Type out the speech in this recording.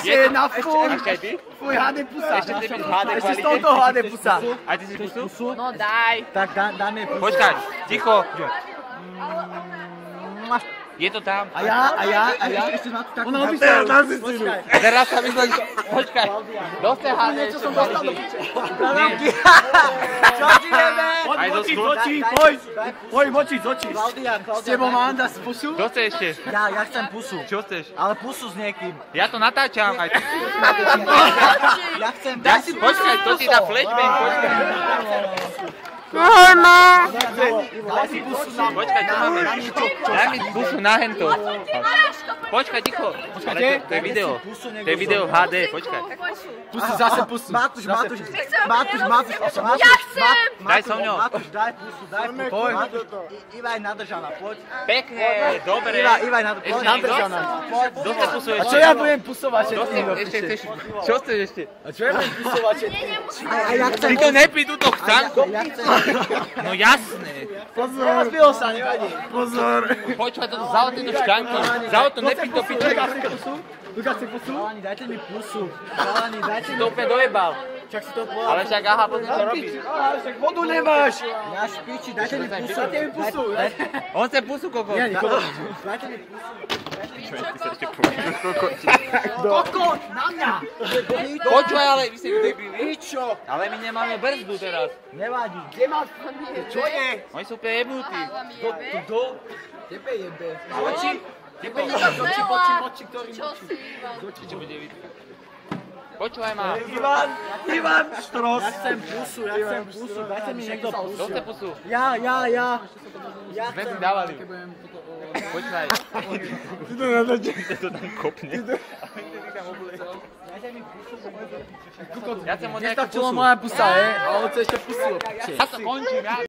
Ešte jedna, fuj. Ešte aj ty? Fuj, HD pusa. Ešte ty byť HD Ešte z toho HD pusa. A ty si pusu? No daj. Tak dáme pusu. Počkaj, ticho. Je to tam. A ja? Ešte má tu takú... Ona opísala. Počkaj. Teraz sa myslím, počkaj. Doste HD ešte som dostal do Paríži. Čo ti jebe? Aj zo skôr. Poď moči, z očí. S tebou mám dať pusu? Doste ešte. Ja chcem pusu. Čo chceš? Ale pusu s niekým. Ja to natáčam. Aj ty. Ja chcem... Počkaj, to ti dá flashbang, počkaj. Daj si pusu na... Počkaj, to máme. Daj mi pusu na hento. Počkaj, ticho. Ale to je video. To je video HD, počkaj. Pusu, zase pusu. Matúš. Ja chcem! Daj so mňou. Matúš, daj pusu, daj pusu. Poď. Iva je nadržaná, poď. Pekne, dobre. Iva je Ešte nadržaná. Doste pusu A ešte. čo ja budem pusovať? Doste, ešte chceš. Čo chceš ešte? A čo ja budem pusovať? A ja chcem... Ty to nepí túto chcánku. Ja chcem... No jasné. Pozor. Rozbilo sa, nevadí. Pozor. Počúvaj, toto zaho tieto šťanky. Zaho to nepí to piču. Lukáš, chce pusu? Chalani, dajte mi pusu. Chalani, dajte mi... To úplne dojebal. Čak si to povedal. Ale však aha, potom to robí. Však vodu nemáš. Ja špiči, dajte mi pusu. Dajte mi pusu. On chce pusu, kokot. Dajte mi pusu. Kokot, na mňa. Počúvaj, ale vy ste debili. Pičo. Ale my nemáme brzdu teraz. Nevadí. Kde máš? Čo je? Oni sú úplne jebnutí. Kto? Tebe jebe. Oči? Tebe jebe. Moči, ktorý moči. Čo bude vidieť? Počúvaj ma. Ivan Štros. Ja chcem pusu. Dajte mi niekto pusu. Kto chce pusu? Ja. Sme si dávali. Počúvaj. Ty to nadačí. Ty to tam kopne. Dajte mi pusu. Ja chcem od nejakú Nestačila pusu. moja pusa, a on chce ešte pusu. Ja to končím, ja.